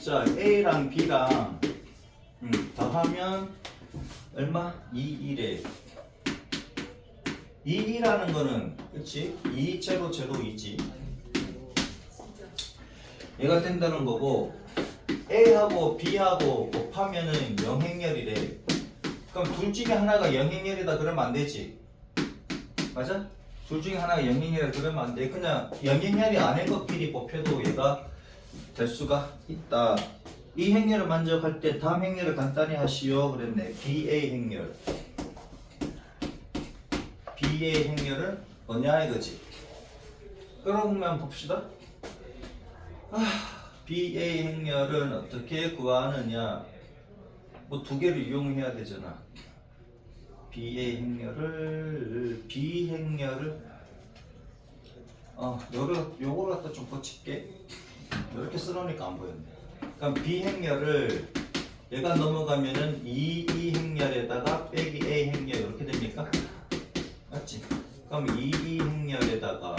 자, A랑 B랑 더하면 얼마? 2, 1에 2, 2라는 거는 그치? 2, 제로, 제로, 2지. 얘가 된다는 거고 A하고 B하고 곱하면은 영행렬이래. 그럼 둘 중에 하나가 영행렬이다 그러면 안 되지. 맞아? 둘 중에 하나가 영행렬이다 그러면 안 돼. 그냥 영행렬이 아닌 것끼리 곱해도 얘가 될 수가 있다. 이 행렬을 만족할 때 다음 행렬을 간단히 하시오 그랬네. BA 행렬. BA 행렬은 뭐냐 이거지. 그러면 봅시다. BA 행렬은 어떻게 구하느냐. 뭐 두 개를 이용해야 되잖아. BA 행렬을 B 행렬을 요거를 갖다 좀 고칠게. 이렇게 써놓으니까 안 보였네. 그럼 B 행렬을 얘가 넘어가면은 E 행렬에다가 빼기 A 행렬 이렇게 됩니까? 맞지? 그럼 E 행렬에다가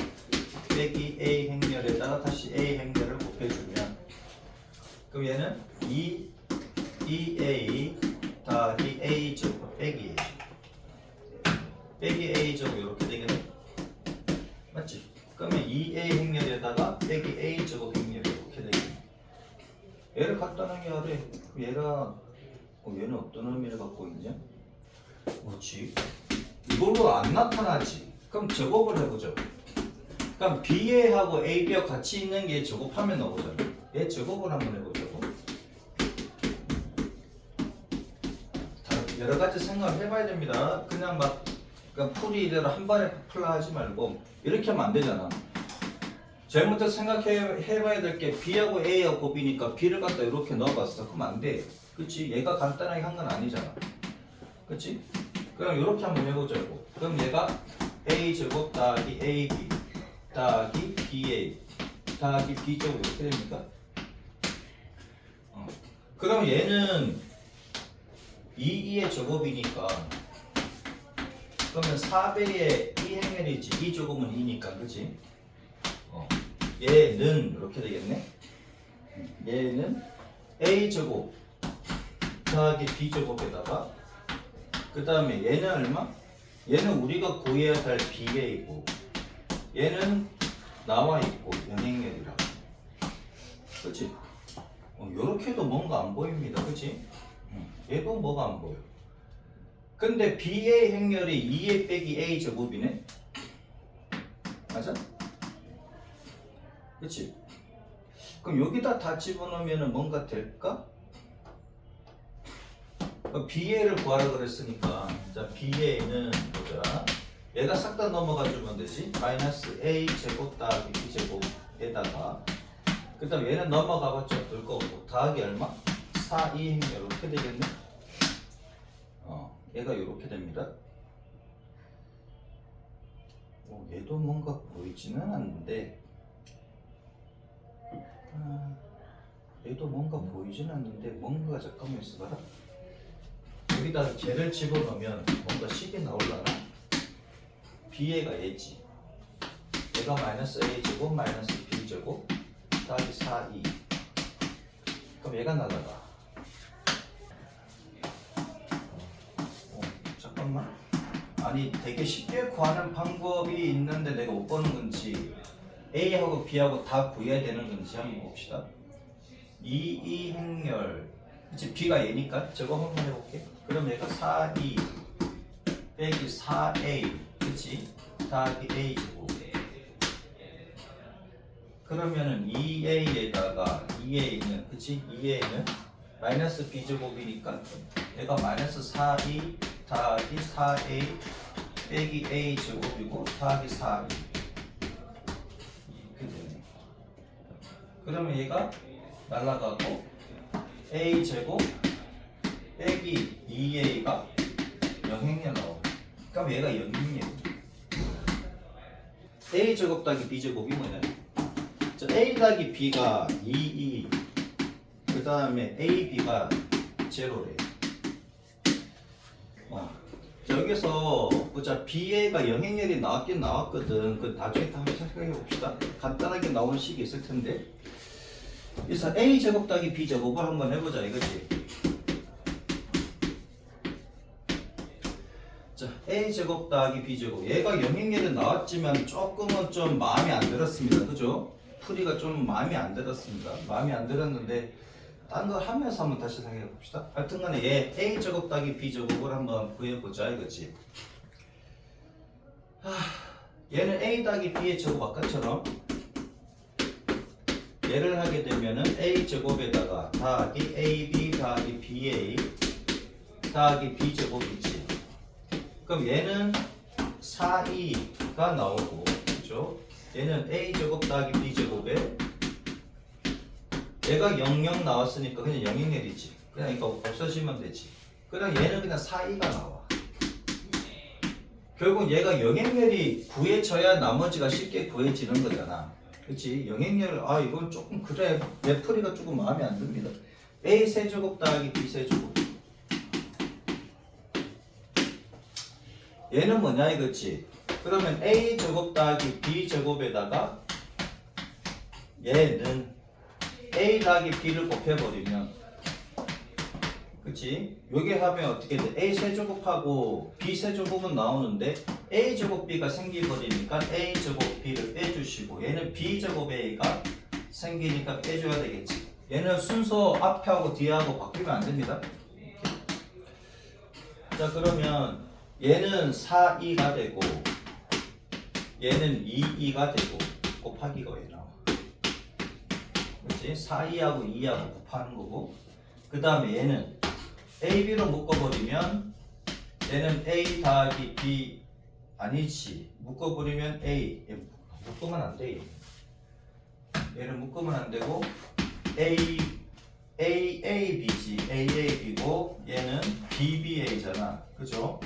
빼기 A 행렬에다가 다시 A 행렬을 곱해주면 그럼 얘는 EA 더하기 A 제곱 빼기 A 제곱 이렇게 되겠네? 맞지? 그러면 EA 행렬에다가 빼기 A 제곱 행렬 이렇게 되겠네. 얘를 간단하게 하래. 얘가 얘는 어떤 의미를 갖고 있냐? 그렇지. 이걸로 안 나타나지. 그럼 제곱을 해보죠. 그럼 BA하고 AB가 같이 있는 게 제곱하면 나오잖아. 얘 제곱을 한번 해보자고. 여러 가지 생각을 해봐야 됩니다. 그냥 막 풀이 이대로 한 번에 풀라 하지 말고 이렇게 하면 안 되잖아. 제일 먼저 생각해봐야 될 게 B하고 A하고 곱이니까 B를 갖다 이렇게 넣어봤어. 그럼 안 돼. 그치? 얘가 간단하게 한 건 아니잖아. 그치? 그럼 이렇게 한번 해보자고. 그럼 얘가 A 제곱 더하기 AB 더하기 BA 더하기 B 제곱 이렇게 됩니까? 그럼 얘는 2의 제곱이니까 그러면 4배의 2 행렬이지. 2 제곱은 2니까 그치? 얘는 이렇게 되겠네. 얘는 A 제곱 더하기 B 제곱에다가 그 다음에 얘는 얼마? 얘는 우리가 구해야 할 BA이고 얘는 나와 있고 영행렬이라. 그치? 요렇게도 뭔가 안 보입니다. 그치? 얘도 뭐가 안 보여. 근데 BA 행렬이 2의 빼기 A 제곱이네? 맞아? 그치? 그럼 여기다 다 집어넣으면 뭔가 될까? BA를 구하라 그랬으니까 자 BA는 보자. 얘가 싹 다 넘어가 주면 되지. 마이너스 A 제곱 더하기 B 제곱에다가 그 다음 얘는 넘어가봤자 될 거고 더하기 얼마? 4, 2 행렬 이렇게 되겠네? 얘가 이렇게 됩니다. 얘도 뭔가 보이지는 않는데 얘도 뭔가 보이지는 않는데 뭔가 잠깐만 있어봐라. 여기다 쟤를 집어넣으면 뭔가 식이 나올라나? BA가 얘지. 얘가 마이너스 A 제곱 마이너스 B 제곱 더하기 4, 2 그럼 얘가 날아가. 잠깐만. 아니 되게 쉽게 구하는 방법이 있는데 내가 못 보는 건지 A하고 B하고 다 구해야 되는 건지 한번 봅시다. 2 행렬 그치? B가 얘니까 저거 한번 해볼게. 그럼 얘가 4, 2 빼기 4A 그치? 더하기 A 제곱 그러면은 2A에다가 2A는 그치? 2A는 마이너스 B 제곱이니까 얘가 마이너스 4, 2 더하기 4A 빼기 A 제곱이고 더하기 4, 2 이렇게 되네. 그러면 얘가 날아가고 A 제곱 빼기 2A가 영행렬 나오고 그럼 얘가 영행렬. A 제곱 더하기 B 제곱이 뭐냐? 자, A 더하기 B가 2, 그 다음에 AB가 제로래. 여기서 보자. BA가 영행렬이 나왔긴 나왔거든. 그 나중에 한번 생각해 봅시다. 간단하게 나오는 식이 있을 텐데 그래서 A 제곱 더하기 B 제곱을 한번 해보자 이거지. 자, A 제곱 더하기 B 제곱. 얘가 영역열이 나왔지만 조금은 좀 마음에 안 들었습니다. 그죠? 풀이가 좀 마음에 안 들었습니다. 마음에 안 들었는데 딴 거 하면서 한번 다시 생각해 봅시다. 하여튼 간에 얘 A 제곱 더하기 B 제곱을 한번 구해보자 이거지. 얘는 A 더하기 B의 제곱 아까처럼 얘를 하게 되면은 A 제곱에다가 더하기 AB 더하기 BA 더하기 B 제곱이지. 그럼 얘는 4E가 나오고, 그죠? 얘는 A 제곱 더하기 B 제곱에 얘가 00 나왔으니까 그냥 영역열이지. 그냥 이거 없어지면 되지. 그냥 얘는 그냥 4E가 나와. 결국 얘가 영역열이 구해져야 나머지가 쉽게 구해지는 거잖아. 그치? 영역열, 이건 조금 그래. 내 풀이가 조금 마음에 안 듭니다. A 세제곱 더하기 B 세제곱. 얘는 뭐냐 이거지? 그러면 A 제곱 더하기 B 제곱에다가 얘는 A 더하기 B를 곱해버리면, 그치? 요게 하면 어떻게 돼? A 세제곱하고 B 세제곱은 나오는데 A 제곱 B가 생기버리니까 A 제곱 B를 빼주시고, 얘는 B 제곱 A가 생기니까 빼줘야 되겠지. 얘는 순서 앞에하고 뒤에하고 바뀌면 안 됩니다. 자, 그러면 얘는 4E가 되고 얘는 2E가 되고 곱하기가 왜 나와? 그렇지? 4E하고 2하고 곱하는 거고, 그 다음에 얘는 AB로 묶어버리면 얘는 A 더하기 B 아니지. 묶어버리면 A. 얘 묶으면 안 돼. 얘는 묶으면 안 되고 AAB지. AAB고 얘는 BBA잖아. 그죠?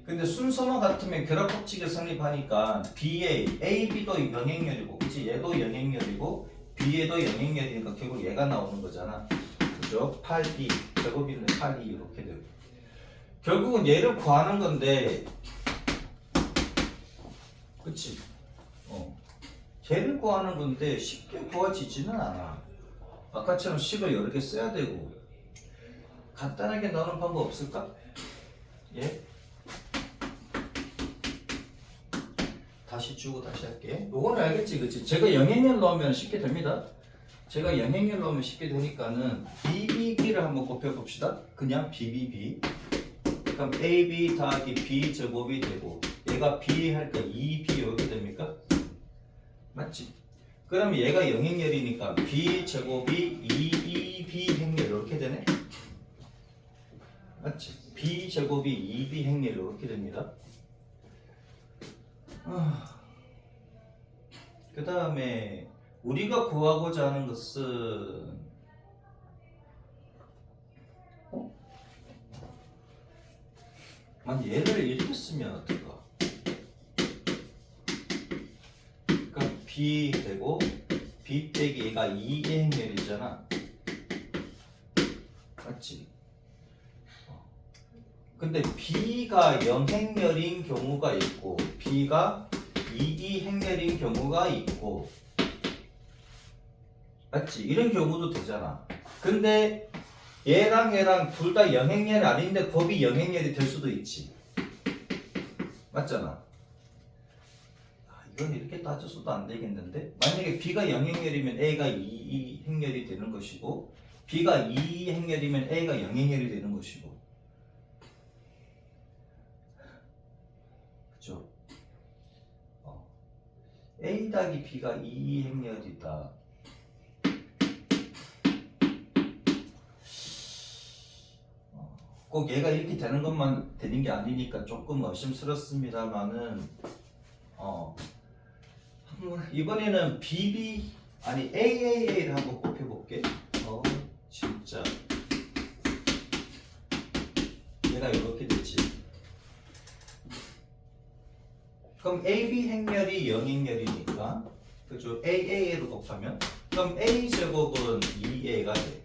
근데 순서만 같으면 결합 법칙이 성립하니까 BA, AB도 영역열이고, 그치? 얘도 영역열이고 B에도 영역열이니까 결국 얘가 나오는 거잖아. 그죠? 8B 제곱인데 8E 이렇게 되고, 결국은 얘를 구하는 건데, 그치? 얘를 구하는 건데 쉽게 구해지지는 않아. 아까처럼 식을 여러 개 써야 되고. 간단하게 넣는 방법 없을까? 예? 다시 주고 다시 할게. 요거는 알겠지, 그치? 제가 영역열 넣으면 쉽게 됩니다. 제가 영역열 넣으면 쉽게 되니까는 BBB를 한번 곱해봅시다. 그냥 BBB. 그럼 AB 더하기 B 제곱이 되고, 얘가 B 할까 2B 이렇게 됩니까? 맞지? 그러면 얘가 영역열이니까 B 제곱이 2B 행렬 이렇게 되네? 맞지? B 제곱이 2B 행렬 이렇게 됩니다. 그 다음에 우리가 구하고자 하는 것은 만약 얘를 이렇게 쓰면 어떨까? 그러니까 B 되고 B 빼기 얘가 2의 행렬이잖아. 맞지? 근데 B가 0행렬인 경우가 있고 B가 2행렬인 경우가 있고, 맞지? 이런 경우도 되잖아. 근데 얘랑 얘랑 둘 다 0행렬이 아닌데 곱이 0행렬이 될 수도 있지. 맞잖아. 이건 이렇게 따져서도 안 되겠는데? 만약에 B가 0행렬이면 A가 2행렬이 되는 것이고, B가 2행렬이면 A가 0행렬이 되는 것이고, 그죠? A 더하기 B가 2행렬이다. 꼭 얘가 이렇게 되는 것만 되는 게 아니니까 조금 의심스럽습니다만은, 이번에는 AAA를 한번 곱해볼게. 진짜 얘가 이렇게 되지. 그럼 AB 행렬이 0행렬이니까, 그죠? AAA로 곱하면, 그럼 A 제곱은 2A가 돼.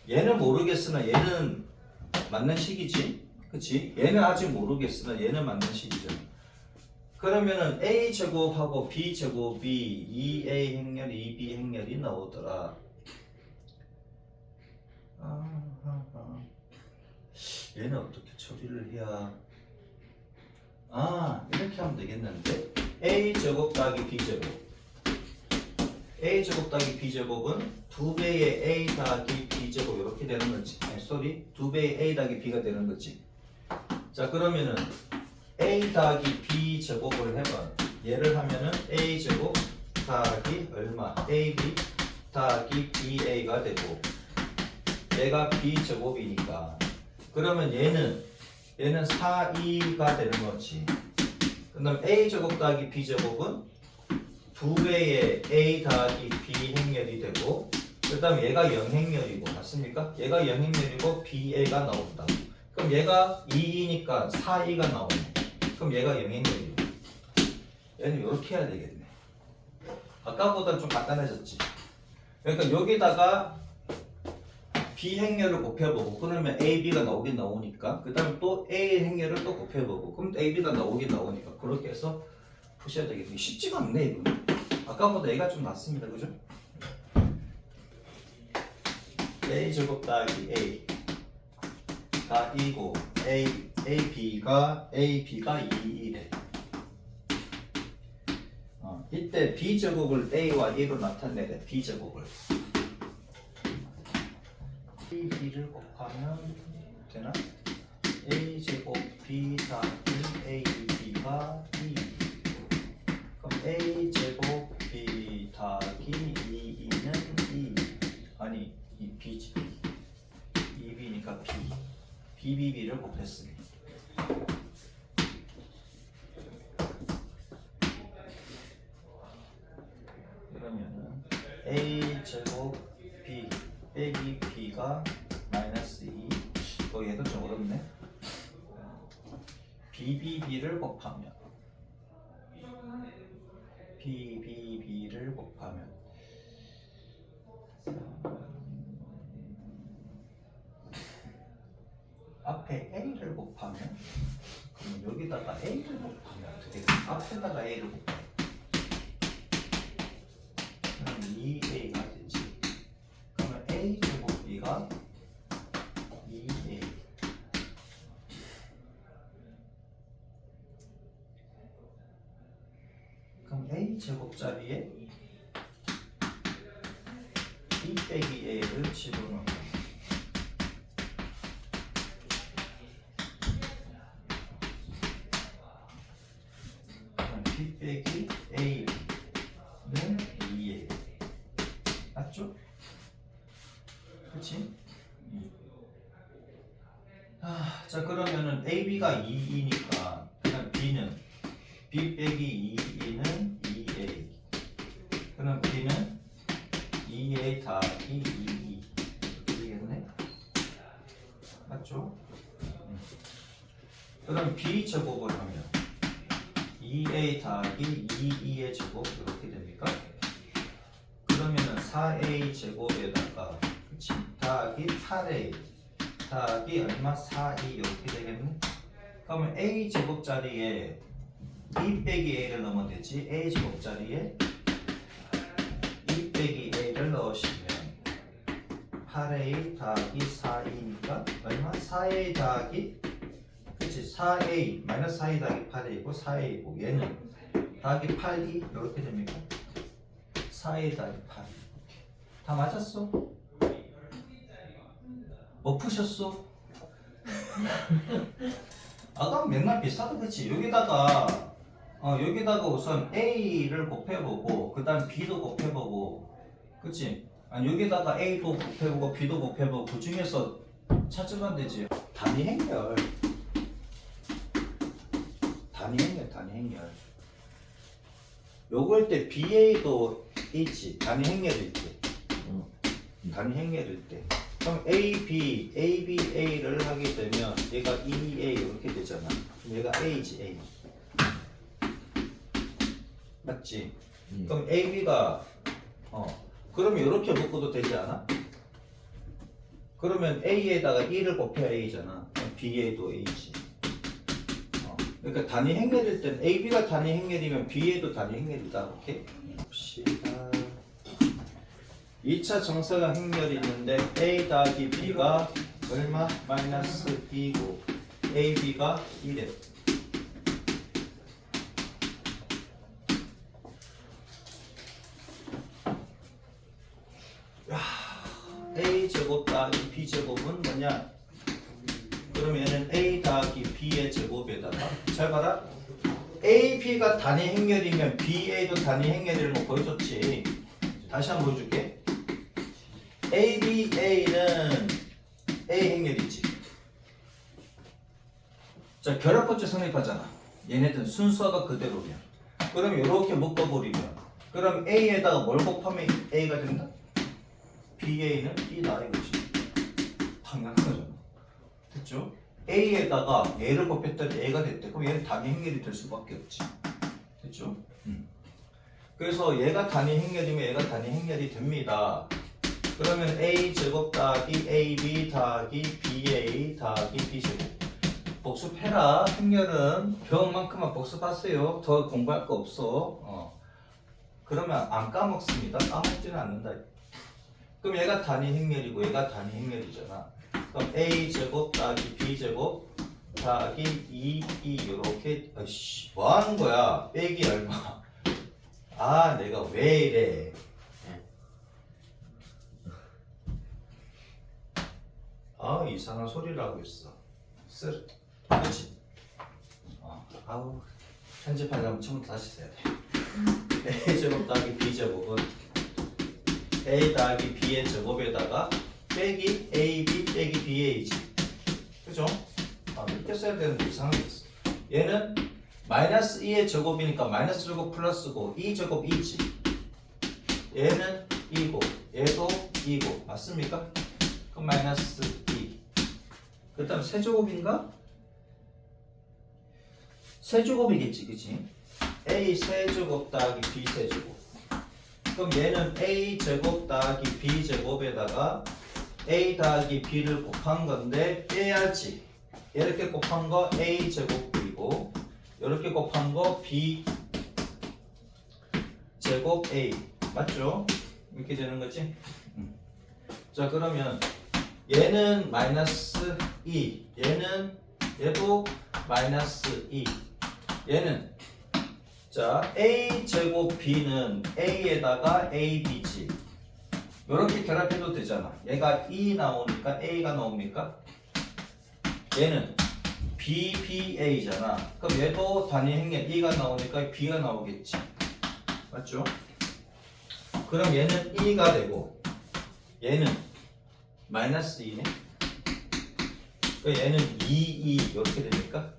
얘는 모르겠으나 얘는 맞는 식이지, 그치? 얘는 아직 모르겠으나 얘는 맞는 식이잖아. 그러면은 a 제곱하고 b 제곱이 2a 행렬 2b 행렬이 나오더라. 얘는 어떻게 처리를 해야 이렇게 하면 되겠는데 a 제곱 더하기 b 제곱 a 제곱 더하기 b 제곱은 2배의 a 더하기 b 제곱 이렇게 되는 거지. 아니 쏘리 2배의 a 더하기 b가 되는 거지. 자 그러면은 a 더하기 b 제곱을 해봐. 얘를 하면은 a 제곱 더하기 얼마 ab 더하기 ba가 되고 얘가 b 제곱이니까 그러면 얘는 4, 2가 되는 거지. 그 다음 a 제곱 더하기 b 제곱은 2배의 a 더하기 b 행렬이 되고 그 다음 얘가 0행렬이고 맞습니까? 얘가 0행렬이고 ba가 나온다. 그럼 얘가 2이니까 4, 2가 나오네. 그럼 얘가 0행렬이고 얘는 이렇게 해야 되겠네. 아까보다는 좀 간단해졌지. 그러니까 여기다가 b 행렬을 곱해보고 그러면 ab가 나오긴 나오니까 그 다음에 또 a 행렬을 또 곱해보고 그럼 ab가 나오긴 나오니까 그렇게 해서 푸셔야 되겠네. 쉽지가 않네 이거는. 아까보다 얘가 좀 낫습니다. 그죠? a 제곱 더하기 a가 2고 ab가 2이래. 이때 b 제곱을 a와 2로 나타내래. b 제곱을 b를 곱하면 되나? a 제곱 b 더하기 ab가 2. 그럼 a 제곱 b 더하기 2는 2. 아니 이 b지. 2b니까 b. b를 곱했으니. 그러면은 a 제곱 b 빼기 b가 마이너스 2. 얘도 좀 어렵네. b를 곱하면 b를 곱하면 앞에 a를 곱하면 그럼 여기다가 a를 곱하면 어떻게 돼? 앞에다가 a를 곱하면 그럼 2a가 되지. 그러면 a 제곱 b가 2a. 그럼 a 제곱자리에 b 빼기 a를 집어넣어. 그럼 b 빼기 a는 2a. 맞죠? 그치? 자 그러면은 AB가 2이니까 그냥 B는 B 빼기 2는 2A. 그럼 B는 2A 더하기 2E. 되겠네? 맞죠? 그럼 B 제곱을 하면 2A 더하기 2E의 제곱 이렇게 됩니까? 그러면은 4A 제곱에다가 그치? 더하기 8A 더하기 얼마? 4, 2 이렇게 되겠네? 그러면 A 제곱자리에 B 빼기 A를 넣으면 되지. A 제곱자리에 2 빼기 A를 넣으시면 8A 더하기 4E니까 얼마? 4A 더하기 그치? 4A 마이너스 4A 더하기 8A고 4A고 얘는 더하기 8E 이렇게 됩니까? 4A 더하기 8E 다 맞았어? 뭐 푸셨어? 아까 맨날 비슷하다 그치? 여기다가 여기다가 우선 A를 곱해보고 그 다음 B도 곱해보고 그치? 아니 여기다가 A도 곱해보고 B도 곱해보고 그 중에서 찾으면 되지. 단위 행렬 요거일 때 BA도 있지. 단위 행렬일 때 그럼 AB를 하게 되면 얘가 2A 이렇게 되잖아. 그럼 얘가 A지 A. 맞지? 그럼 AB가 그러면 이렇게 묶어도 되지 않아? 그러면 A에다가 2를 곱해야 A잖아. 그럼 BA도 A지. 그러니까 단위 행렬일 때는 AB가 단위 행렬이면 BA도 단위 행렬이다. 오케이? 봅시다. 2차 정사각 행렬이 있는데 A 더하기 B가 얼마? 마이너스 2고 AB가 1에 A제곱 더하기 B제곱은 뭐냐? 그럼 얘는 A 더하기 B의 제곱에다가 잘 봐라. AB가 단위 행렬이면 BA도 단위 행렬이라는 거 보여줬지. 다시 한번 보여줄게. ABA는 A 행렬이지. 자, 결합법칙 성립하잖아. 얘네들 순서가 그대로면. 그럼 이렇게 묶어버리면 그럼 A에다가 뭘 곱하면 A가 된다? BA는 B다 이거지. 당연한 거잖아. 됐죠? A에다가 A를 곱했더니 A가 됐대. 그럼 얘는 단위 행렬이 될 수밖에 없지. 됐죠? 그래서 얘가 단위 행렬이면 얘가 단위 행렬이 됩니다. 그러면 A 제곱 더하기 AB 더하기 BA 더하기 B제곱. 복습해라. 행렬은 배운 만큼만 복습하세요. 더 공부할 거 없어. 그러면 안 까먹습니다. 까먹지는 않는다. 그럼 얘가 단위 행렬이고 얘가 단위 행렬이잖아. 그럼 A 제곱 더하기 B 제곱 더하기 2 이렇게 뭐 하는 거야? 빼기 얼마? 아, 내가 왜 이래? 아, 이상한 소리를 하고 있어. 그렇지? 아우, 편집하려면 처음부터 다시 써야 돼. A 제곱 더하기 B 제곱은 A 더하기 B의 제곱에다가 빼기 AB 빼기 BA지. 그죠? 이렇게 써야 되는데 이상하게 됐어. 얘는 마이너스 2의 제곱이니까 마이너스 제곱 플러스고 2 제곱 2지. 얘는 2고 얘도 2고 맞습니까? 그럼 마이너스 2. 그 다음 세제곱인가? 세제곱이겠지, 그치? A 세제곱 더하기 B 세제곱. 그럼 얘는 A 제곱 더하기 B 제곱에다가 A 더하기 B를 곱한 건데 빼야지. 이렇게 곱한 거 A 제곱이고 이렇게 곱한 거 B 제곱 A 맞죠? 이렇게 되는 거지? 자, 그러면 얘는 마이너스 2 얘도 마이너스 2 얘는 자 A 제곱 B는 A에다가 AB지. 이렇게 결합해도 되잖아. 얘가 2 나오니까 A가 나옵니까? 얘는 BBA잖아. 그럼 얘도 단위 행렬 2가 나오니까 B가 나오겠지. 맞죠? 그럼 얘는 2가 되고 얘는 마이너스 2네. 얘는 2 이렇게 되니까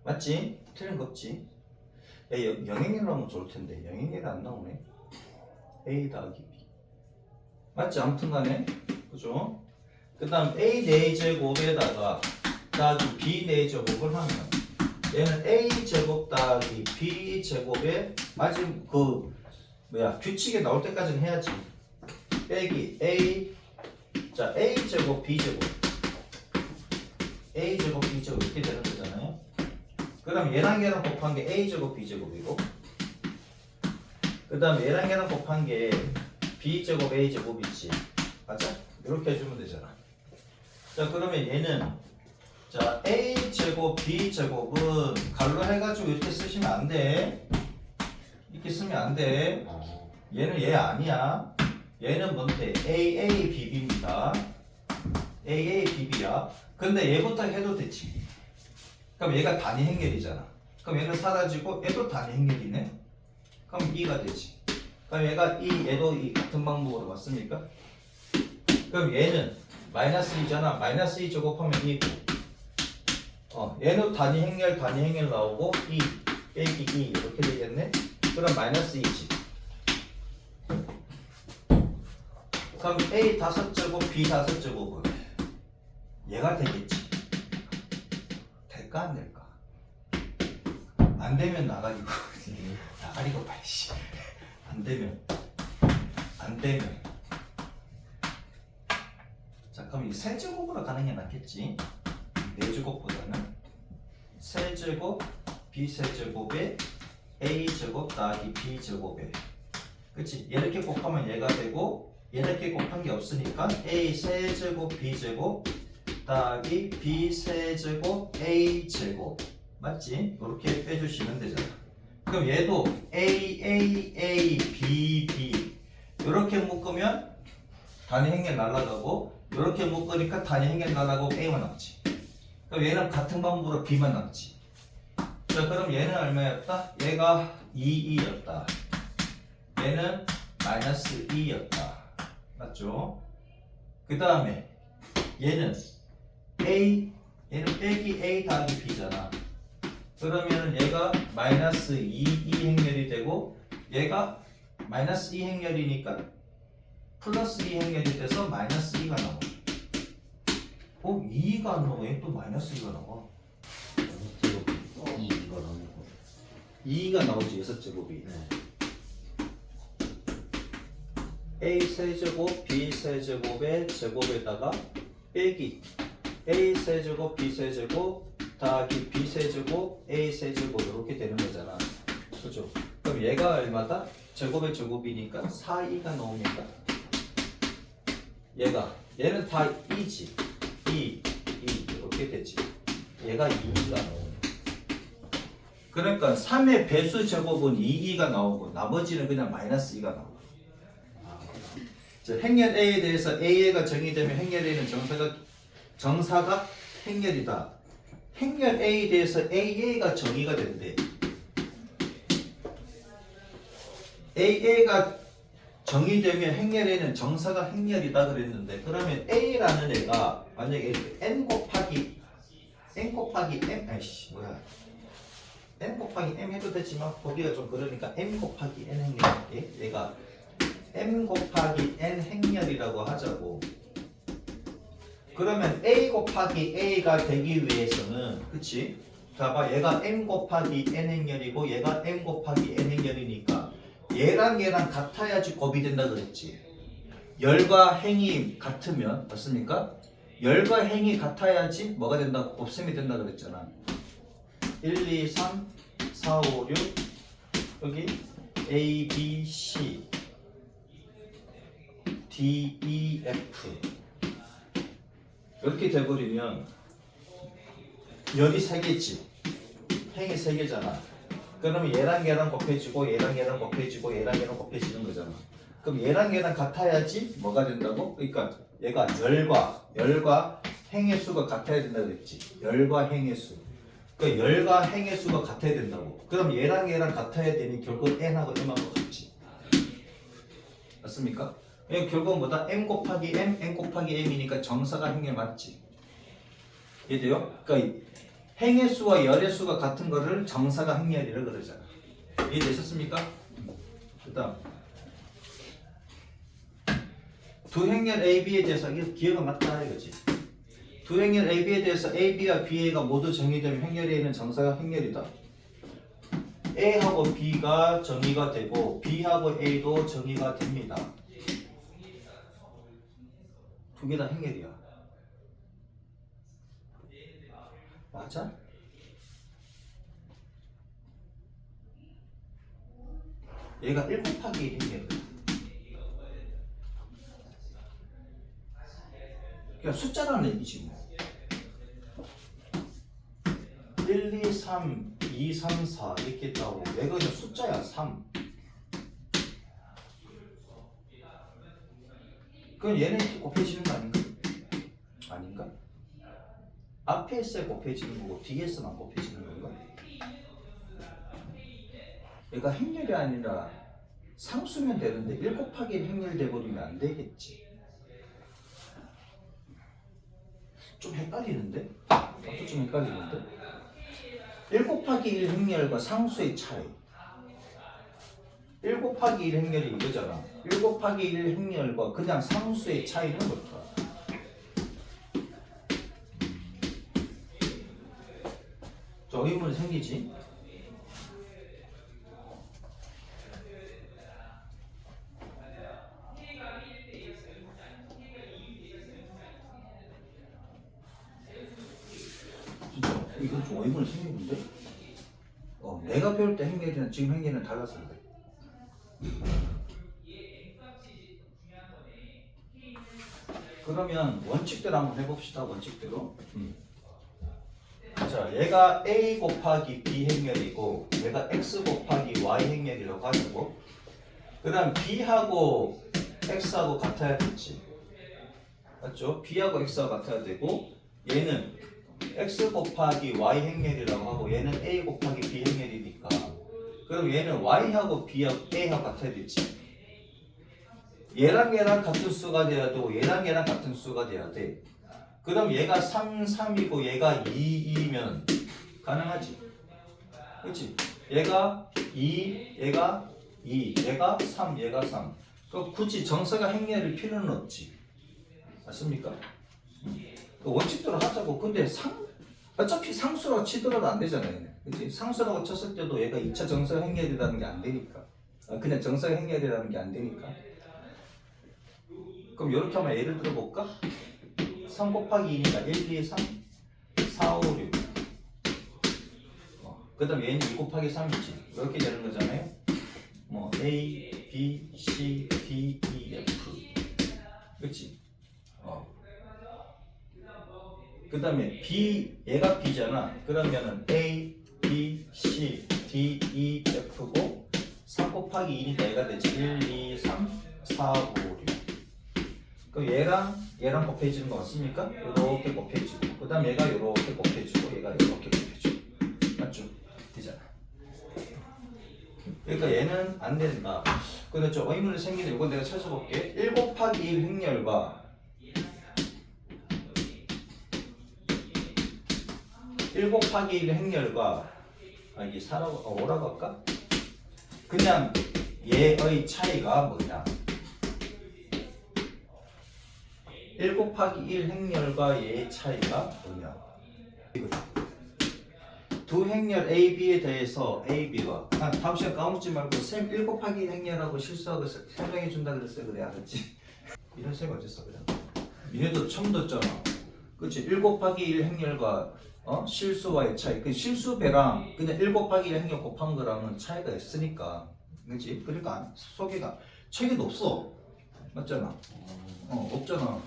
맞지? 틀린 거 없지? 영행렬로 하면 좋을 텐데 영행렬이 안 나오네. A 더하기 B 맞지? 아무튼 간에 그죠? 그 다음 A 4제곱에다가 더하기 B 4제곱을 하면 얘는 A 제곱 더하기 B 제곱에 마지막 그 규칙에 나올 때까지는 해야지. 빼기 A 자 A 제곱 B 제곱 A 제곱 B 제곱 이렇게 되는 거잖아요. 그다음 얘랑 얘랑 곱한 게 A 제곱 B 제곱이고 그다음 얘랑 얘랑 곱한 게 B 제곱 A 제곱이지. 맞아? 이렇게 해주면 되잖아. 자, 그러면 얘는 자 A 제곱 B 제곱은 갈로 해가지고 이렇게 쓰시면 안 돼. 이렇게 쓰면 안 돼. 얘는 얘 아니야. 얘는 뭔데? AABB입니다. AABB야. 근데 얘부터 해도 되지. 그럼 얘가 단위 행렬이잖아. 그럼 얘는 사라지고 얘도 단위 행렬이네. 그럼 2가 되지. 그럼 얘가 2, 얘도 이 같은 방법으로 맞습니까? 그럼 얘는 마이너스 2잖아. 마이너스 2 제곱하면 2고 얘는 단위 행렬 나오고 2 빼기 2 이렇게 되겠네. 그럼 마이너스 2지. 그럼 A 5제곱 B 5제곱은 얘가 되겠지. 될까 안 될까? 안 되면 나가리고 나가리고 봐야지. 안 되면 자, 그럼 이 세제곱으로 가는 게 낫겠지. 4제곱보다는 세제곱 b세제곱에 a제곱 더하기 b제곱에 그치? 이렇게 곱하면 얘가 되고 이렇게 곱한 게 없으니까 a 세제곱 b제곱 더하기 b 세제곱 a 제곱 맞지? 이렇게 빼주시면 되잖아. 그럼 얘도 a b b 이렇게 묶으면 단위 행렬 날아가고 이렇게 묶으니까 단위 행렬 날아가고 a만 남지. 그럼 얘는 같은 방법으로 b만 남지. 자 그럼 얘는 얼마였다? 얘가 2였다. 얘는 마이너스 2였다. 맞죠? 그 다음에 얘는 얘는 빼기 a 더하기 b잖아. 그러면 얘가 마이너스 2 행렬이 되고 얘가 마이너스 2 행렬이니까 플러스 2 행렬이 돼서 마이너스 2가 나와. 2가 안 나와. 얘 또 마이너스 2가 나와. 2가 나오는 거. 2가 나오지 6제곱이. 네. a 세제곱 b 세제곱의 제곱에다가 빼기 a 세제곱 b 세제곱 더하기 b 세제곱 a 세제곱 이렇게 되는 거잖아. 그죠? 그럼 얘가 얼마다? 제곱의 제곱이니까 4, 2가 나옵니까? 얘는 다 2지. 2 이렇게 되지. 얘가 2가 나오네. 그러니까 3의 배수 제곱은 2가 나오고 나머지는 그냥 마이너스 2가 나오고. 자, 행렬 A에 대해서 A가 정의되면 행렬 A는 정사각 행렬이다. 행렬 A에 대해서 AA가 정의가 된대. AA가 정의되면 행렬 A는 정사각 행렬이다 그랬는데 그러면 A라는 애가 만약에 N 곱하기 M N 곱하기 M 해도 되지만 보기가 좀 그러니까 M 곱하기 N 행렬할게. 얘가 M 곱하기 N 행렬이라고 하자고. 그러면 A 곱하기 A가 되기 위해서는 그치? 봐봐 얘가 M 곱하기 N 행렬이고 얘가 M 곱하기 N 행렬이니까 얘랑 같아야지 곱이 된다 그랬지. 열과 행이 같으면 맞습니까? 열과 행이 같아야지 뭐가 된다? 곱셈이 된다 그랬잖아. 1, 2, 3, 4, 5, 6 여기 A, B, C D, E, F 이렇게 돼버리면 열이 3개지 행이 3개잖아. 그러면 얘랑 곱해지고 얘랑 곱해지고 얘랑 곱해지는 거잖아. 그럼 얘랑 같아야지 뭐가 된다고? 그러니까 얘가 열과 행의 수가 같아야 된다고 그랬지. 열과 행의 수. 그러니까 열과 행의 수가 같아야 된다고. 그럼 얘랑 같아야 되니 결국 n하고 m하고 같지. 맞습니까? 결국은 뭐다? m 곱하기 m, n 곱하기 m이니까 정사각 행렬 맞지? 이해돼요? 그러니까 행의 수와 열의 수가 같은 거를 정사각 행렬이라고 그러잖아. 이해되셨습니까? 그 다음 두 행렬 A, B에 대해서 기억은 맞다 이거지. 두 행렬 A, B에 대해서 A, B와 B가 모두 정의되면 행렬 A는 정사각 행렬이다. A하고 B가 정의가 되고 B하고 A도 정의가 됩니다. 두 개 다 행렬이야. 맞아? 얘가 1 곱하기 1 행렬이야. 그냥 숫자라는 얘기지 뭐. 1, 2, 3, 2, 3, 4 이렇게 있다고. 얘가 그냥 숫자야 3. 그럼 얘는 곱해지는 거 아닌가? 아닌가? 앞에 있어야 곱해지는 거고 뒤에서만 곱해지는 건가? 얘가 행렬이 아니라 상수면 되는데 1 곱하기 1 행렬 돼버리면 안 되겠지. 좀 헷갈리는데? 나도 좀 헷갈리는데? 1 곱하기 1 행렬과 상수의 차이. 1 곱하기 1 행렬이 이거잖아. 1 곱하기 1 행렬과 그냥 상수의 차이는 뭘까? 저 의문이 생기지? 진짜 이건 좀 의문이 생기는데? 내가 배울 때 행렬이랑 지금 행렬은 달랐을 때. 그러면 원칙대로 한번 해봅시다. 원칙대로. 자, 얘가 A 곱하기 B 행렬이고 얘가 X 곱하기 Y 행렬이라고 하고 그 다음 B하고 X하고 같아야 되지. 맞죠? B하고 X하고 같아야 되고 얘는 X 곱하기 Y 행렬이라고 하고 얘는 A 곱하기 B 행렬이니까 그럼 얘는 Y하고 B하고 A하고 같아야 되지. 얘랑 같은 수가 돼야 되고 얘랑 같은 수가 돼야 돼. 그럼 얘가 3, 3이고 얘가 2, 2면 가능하지. 그렇지? 얘가 2, 얘가 2, 얘가 3, 얘가 3. 그럼 굳이 정사가 행렬일 필요는 없지. 맞습니까? 원칙대로 하자고. 근데 어차피 상수라고 치더라도 안 되잖아요. 그치? 상수라고 쳤을 때도 얘가 2차 정사가 행렬이라는 게 안 되니까. 그냥 정사가 행렬이라는 게 안 되니까. 그럼 이렇게 한번 예를 들어 볼까? 3 곱하기 2니까 1, 2, 3, 4, 5, 6. 그 다음 얘는 2 곱하기 3이지. 이렇게 되는 거잖아요. 뭐 A, B, C, D, E, F. 그렇지? 그 다음에 B, 얘가 B잖아. 그러면은 A, B, C, D, E, F고 3 곱하기 2니까 얘가 되지. 1, 2, 3, 4, 5, 6. 그럼 얘랑 곱해지는 거 맞습니까? 이렇게 곱해지고 그 다음 얘가 이렇게 곱해지고 얘가 이렇게 곱해지고 맞죠? 되잖아. 그러니까 얘는 안 된다. 근데 좀 의문이 생기는데 이건 내가 찾아볼게. 1 곱하기 1 행렬과 1 곱하기 1 행렬과 이게 5라고 할까? 그냥 얘의 차이가 뭐냐? 1 곱하기 1 행렬과 얘의 차이가 뭐냐? 두 행렬 A, B에 대해서 A, B가 다음 시간 까먹지 말고 쌤 1 곱하기 1 행렬하고 실수하고 설명해 준다 그랬어요. 그래 알았지? 이런 쌤 어딨어 그래? 얘도 처음 듣잖아. 그치? 1 곱하기 1 행렬과 실수와의 차이. 그 실수배랑 그냥 1 곱하기 1 행렬 곱한 거랑은 차이가 있으니까. 그치? 그러니까 소개가 책에도 없어. 맞잖아. 없잖아.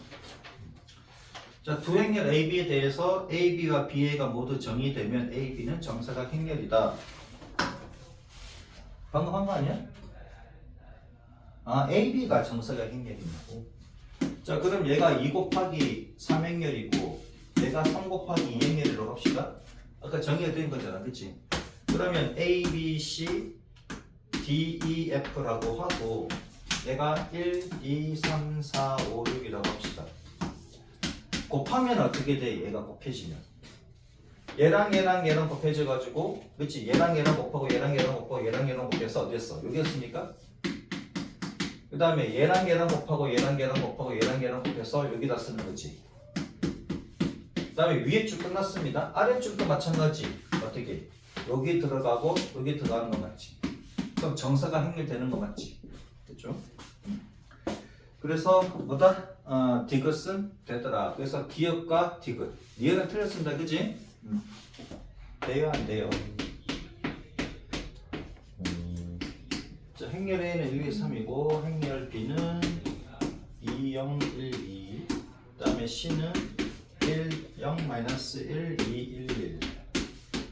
자, 두 행렬 A, B에 대해서 A, B와 B, A가 모두 정의되면 A, B는 정사각 행렬이다. 방금 한 거 아니야? A, B가 정사각 행렬이고. 자, 그럼 얘가 2 곱하기 3 행렬이고 얘가 3 곱하기 2 행렬이라고 합시다. 아까 정의가 된 거잖아. 그치? 그러면 A, B, C, D, E, F라고 하고 얘가 1, 2, 3, 4, 5, 6이라고 합시다. 곱하면 어떻게 돼? 얘가 곱해지면 얘랑 곱해져가지고 그치? 얘랑 곱하고 얘랑 곱하고 곱해서 어디였어? 여기였습니까? 그 다음에 얘랑 곱하고 얘랑 곱해서 여기다 쓰는 거지. 그 다음에 위에 줄 끝났습니다. 아래줄도 마찬가지. 어떻게? 여기 들어가고 여기 들어가는 거 맞지? 그럼 정사가 행렬되는 거 맞지? 됐죠? 그래서 뭐다? 디귿은 되더라. 그래서 기역과 디귿. 니은은 틀렸습니다. 그지? 돼요? 안 돼요? 자, 행렬 A는 1, 2, 3이고 행렬 B는 2, 0, 1, 2. 그 다음에 C는 1, 0, 마이너스 1, 2, 1, 1.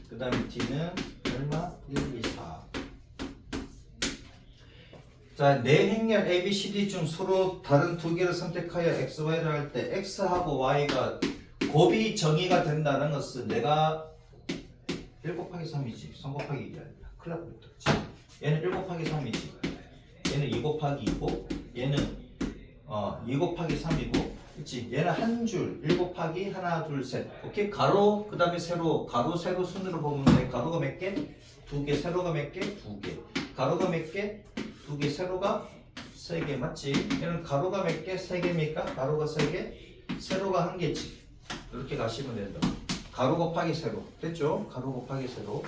그 다음에 D는 얼마? 1, 2, 4. 자, 네 행렬 A, B, C, D 중 서로 다른 두 개를 선택하여 X, Y를 할 때 X하고 Y가 곱이 정의가 된다는 것은 내가 1 곱하기 3이지 3 곱하기 1이 아니야. 큰일 날 뻔했다. 얘는 1 곱하기 3이지 얘는 2 곱하기 2고 얘는 2 곱하기 3이고 그치? 얘는 한 줄 1 곱하기 하나 둘 셋 오케이? 가로 그 다음에 세로 가로 세로 순으로 보면 돼. 가로가 몇 개? 2개 세로가 몇 개? 2개 가로가 몇 개? 2개 세로가 3개 맞지? 얘는 가로가 몇 개? 3개입니까? 가로가 3개 세로가 1개지 이렇게 가시면 된다. 가로 곱하기 세로 됐죠? 가로 곱하기 세로.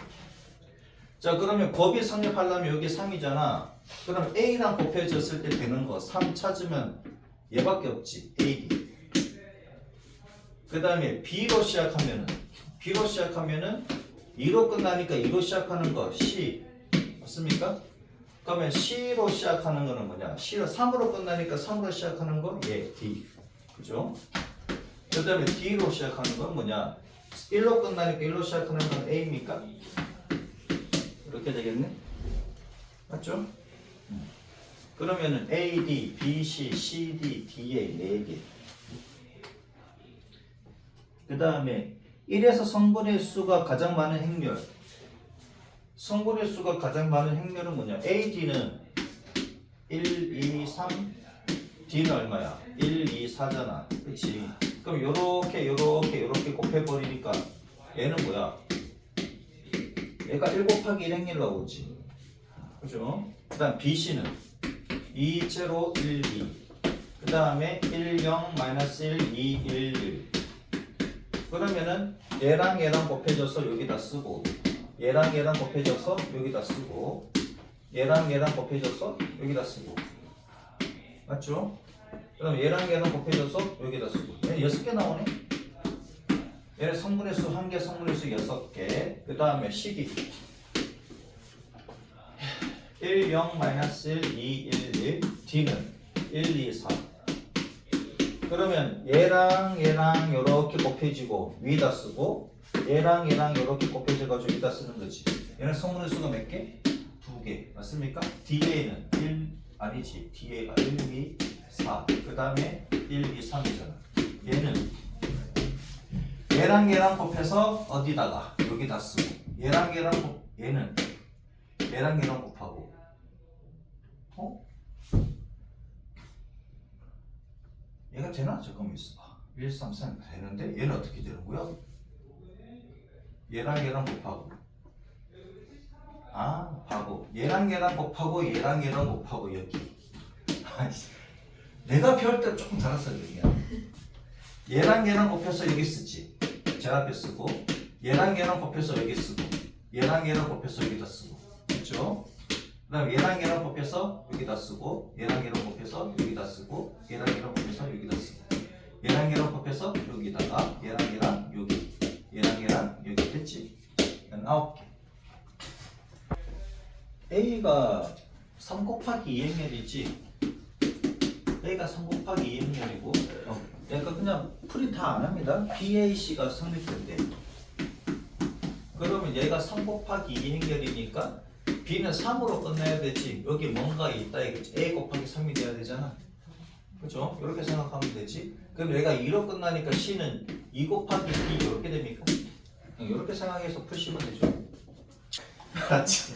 자, 그러면 곱이 성립하려면 여기 3이잖아. 그럼 A랑 곱해졌을 때 되는 거 3 찾으면 얘밖에 없지. A, B. 그 다음에 B로 시작하면은 2로 끝나니까 2로 시작하는 거 C 맞습니까? 그러면 C로 시작하는 거는 뭐냐? C로 3으로 끝나니까 3으로 시작하는 거 예, D 그죠? 그 다음에 D로 시작하는 건 뭐냐? 1로 끝나니까 1로 시작하는 건 A입니까? 이렇게 되겠네? 맞죠? 그러면은 A, D, B, C, C, D, D, A 4개. 그 다음에 1에서 성분의 수가 가장 많은 행렬. 성분의 수가 가장 많은 행렬은 뭐냐? A, D는 1, 2, 3, D는 얼마야? 1, 2, 4잖아. 그치? 그럼 요렇게 곱해버리니까 얘는 뭐야? 얘가 1 곱하기 1 행렬 나오지. 그죠? 그 다음 BC는 2, 0, 1, 2. 그 다음에 1, 0, 마이너스 1, 2, 1, 1. 그러면은 얘랑 곱해져서 여기다 쓰고 얘랑 곱해져서 여기다 쓰고 얘랑 곱해져서 여기다 쓰고 맞죠? 그럼 얘랑 곱해져서 여기다 쓰고 얘는 6개 나오네? 얘는 성분의 수 1개, 성분의 수 6개. 그 다음에 식이 1, 0, 마이너스 1, 2, 1, 1. D는 1, 2, 4. 그러면 얘랑 이렇게 곱해지고 위에다 쓰고 얘랑 이렇게 곱해져가지고 여기다 쓰는 거지. 얘는 성분의 수가 몇 개? 2개. 맞습니까? DA는 1, 아니지. DA가 1, 2, 4. 그 다음에 1, 2, 3이잖아. 얘는 얘랑 곱해서 어디다가? 여기다 쓰고 얘는 얘랑 곱하고 얘가 되나? 잠깐만 있어봐. 1, 3, 3 되는데 얘는 어떻게 되는 거야? 얘랑 곱하고 바보. 얘랑 곱하고 얘랑 곱하고 여기. 내가 배울 때 조금 달았어 그냥. 얘랑 곱해서 여기 쓰지. 제 앞에 쓰고 얘랑 곱해서 여기 쓰고 얘랑 곱해서 여기다 쓰고 그렇죠? 그 다음 얘랑 곱해서 여기다 쓰고 얘랑 곱해서 여기다 쓰고 얘랑 곱해서 여기다 쓰고 얘랑 곱해서 여기다가 얘랑 여기 얘랑 여기 됐지? 9개. A가 3 곱하기 2행렬이지 A가 3 곱하기 2행렬이고 그러니까 그냥 프린트 안 합니다. BAC가 성립된대. 그러면 얘가 3 곱하기 2행렬이니까 B는 3으로 끝내야 되지. 여기 뭔가 있다 이거지. A 곱하기 3이 돼야 되잖아. 그죠? 이렇게 생각하면 되지. 그럼 얘가 2로 끝나니까 C는 2 곱하기 B 이렇게 됩니까? 이렇게 생각해서 푸시면 되죠. 맞지?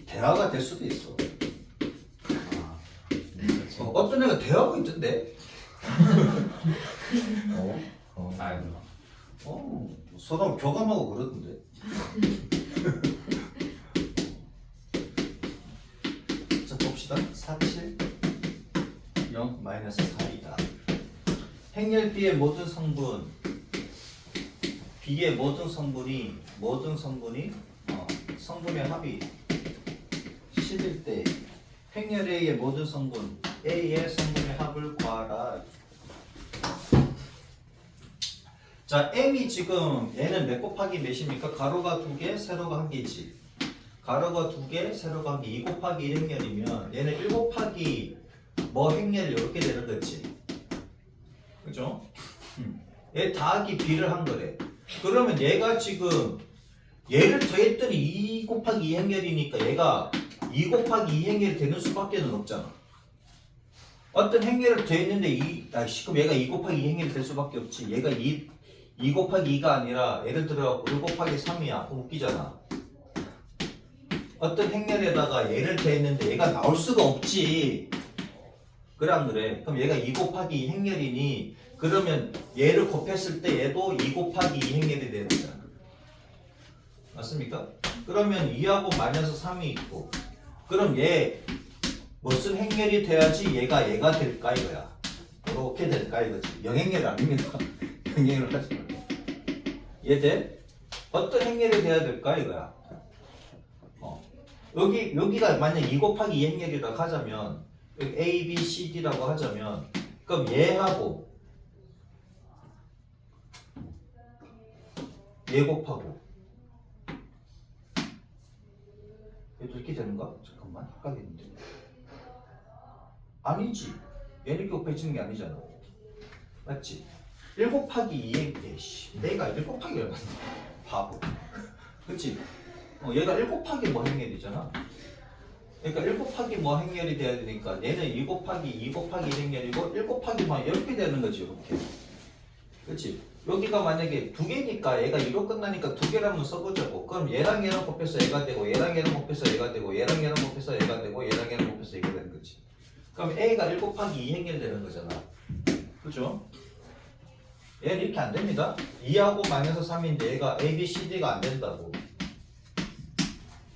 대화가 될 수도 있어. 어떤 애가 대화가 있던데? 서로 교감하고 그러던데. 자 봅시다. 4, 7, 0, 마이너스 4이다. 행렬 B의 모든 성분 B의 모든 성분이 성분의 합이 10일 때 행렬 A의 모든 성분 A의 성분의 합을 구하라. 자, M이 지금 얘는 몇 곱하기 몇입니까? 가로가 2개, 세로가 1개지. 가로가 2개, 세로가 1개. 2 곱하기 1 행렬이면 얘는 1 곱하기 뭐 행렬 이렇게 되는 거지. 그죠? 얘 더하기 B를 한 거래. 그러면 얘가 지금 얘를 더했더니 2 곱하기 2 행렬이니까 얘가 2 곱하기 2 행렬이 되는 수밖에 없잖아. 어떤 행렬을 더했는데 그럼 얘가 2 곱하기 2 행렬이 될 수밖에 없지. 얘가 2 곱하기 2가 아니라 예를 들어 1 곱하기 3이야. 그럼 웃기잖아. 어떤 행렬에다가 얘를 더했는데 얘가 나올 수가 없지. 그래 안 그래? 그럼 얘가 2 곱하기 2 행렬이니 그러면 얘를 곱했을 때 얘도 2 곱하기 2 행렬이 돼야 되잖아. 맞습니까? 그러면 2하고 마이너스 3이 있고 그럼 얘 무슨 행렬이 돼야지 얘가 될까 이거야. 이렇게 될까 이거지. 영행렬이 아닙니다. 영행렬을 하지 말고. 얘 돼? 어떤 행렬이 돼야 될까 이거야. 여기가 만약 2 곱하기 2 행렬이라고 하자면 A, B, C, D라고 하자면 그럼 얘하고 얘 곱하고 얘도 이렇게 되는가? 잠깐만 헷갈리는데 아니지 얘는 이렇게 곱해지는 게 아니잖아 맞지? 1 곱하기 2에 내가 1 곱하기 얼마나 바보 그치? 얘가 1 곱하기 뭐 행렬이잖아 그러니까 1 곱하기 뭐 행렬이 돼야 되니까 얘는 2 곱하기 2 곱하기 1 행렬이고 1 곱하기 뭐 이렇게 되는 거지 이렇게 그치? 여기가 만약에 두 개니까 얘가 2로 끝나니까 두 개를 한번 써보자고 그럼 얘랑 얘랑 곱해서 얘가 되고 얘랑 얘랑 곱해서 얘가 되고 얘랑 얘랑 곱해서 얘가 되고 얘랑 얘랑 곱해서 얘가 되는 거지 그럼 A가 1 곱하기 2 행렬이 되는 거잖아 그죠? 얘는 이렇게 안 됩니다 2하고 마이너스 3인데 얘가 A, B, C, D가 안 된다고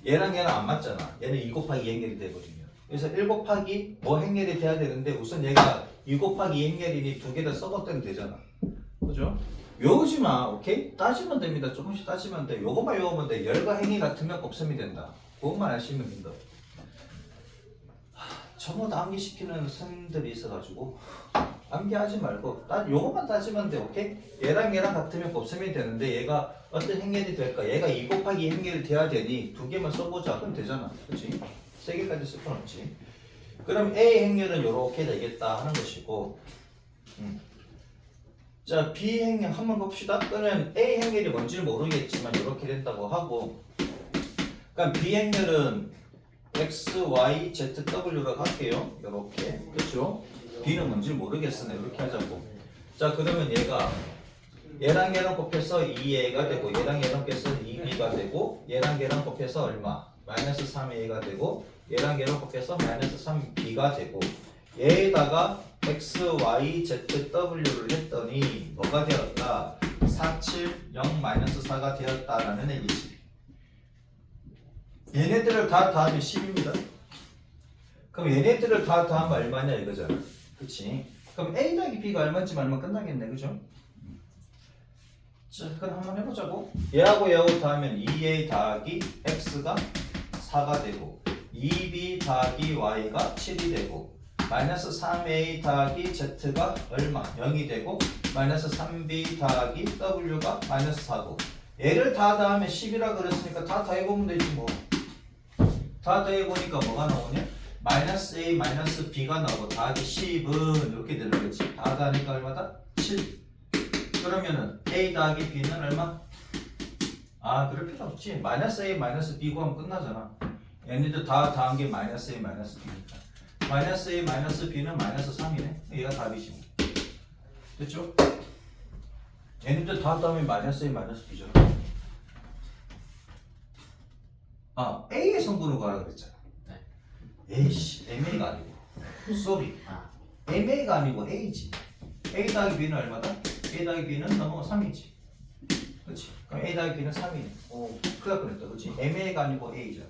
얘랑 얘랑 안 맞잖아 얘는 2 곱하기 2 행렬이 되거든요 그래서 1 곱하기 뭐 행렬이 돼야 되는데 우선 얘가 2 곱하기 2 행렬이니 두 개 다 써봤다면 되잖아 그죠? 외우지 마, 오케이? 따지면 됩니다. 조금씩 따지면 돼. 요것만 외우면 돼. 열과 행위 같으면 곱셈이 된다. 그것만 아시면 된다. 전부 다 암기시키는 선생님들이 있어가지고 암기하지 말고 요것만 따지면 돼, 오케이? 얘랑 얘랑 같으면 곱셈이 되는데 얘가 어떤 행렬이 될까? 얘가 2 곱하기 2 행렬이 돼야 되니 두 개만 써보자. 그럼 되잖아, 그렇지? 세 개까지 쓸 건 없지. 그럼 A 행렬은 요렇게 되겠다 하는 것이고 자, B 행렬 한번 봅시다. 또는 A 행렬이 뭔지는 모르겠지만 이렇게 된다고 하고 그러니까 B 행렬은 X, Y, Z, W로 갈게요. 이렇게 그렇죠? B는 뭔지 모르겠으나 이렇게 하자고 자 그러면 얘랑 얘랑 곱해서 2A가 되고 얘랑 얘랑 곱해서 2B가 되고 얘랑 얘랑 곱해서 얼마? 마이너스 3A가 되고 얘랑 얘랑 곱해서 마이너스 3B가 되고 얘에다가 X, Y, Z, W를 했더니 뭐가 되었다? 4, 7, 0, 마이너스 4가 되었다라는 얘기지. 얘네들을 다 더하면 10입니다. 그럼 얘네들을 다 더하면 얼마냐 이거잖아. 그치? 그럼 A 더하기 B가 얼마인지 알면 끝나겠네. 그죠? 자, 그럼 한번 해보자고. 얘하고 얘하고 더하면 2A 더하기 X가 4가 되고 2B 더하기 Y가 7이 되고 마이너스 3A 더하기 Z가 얼마? 0이 되고 마이너스 3B 더하기 W가 마이너스 4고 얘를 다 더하면 10이라 그랬으니까 다 더해보면 되지 뭐. 다 더해보니까 뭐가 나오냐? 마이너스 A 마이너스 B가 나오고 더하기 10은 이렇게 되는 거지. 다 더하니까 얼마다? 7. 그러면은 A 더하기 B는 얼마? 아 그럴 필요 없지. 마이너스 A 마이너스 B 구하면 끝나잖아. 얘네들 다 더한 게 마이너스 A 마이너스 B니까 마이너스 A 마이너스 B는 마이너스 3이네. 얘가 답이지. 됐죠? 얘네들 다 더하면 마이너스 A 마이너스 B잖아. 아 A의 성분을 구하라 그랬잖아. 에이씨 MA가 아니고 쏘리 MA가 아니고 A지. A 더하기 B는 얼마다? A 더하기 B는 넘어가 3이지. 그렇지? 그럼 A 더하기 B는 3이네. 오 큰일 날 뻔했다. 그렇지? MA가 아니고 A잖아.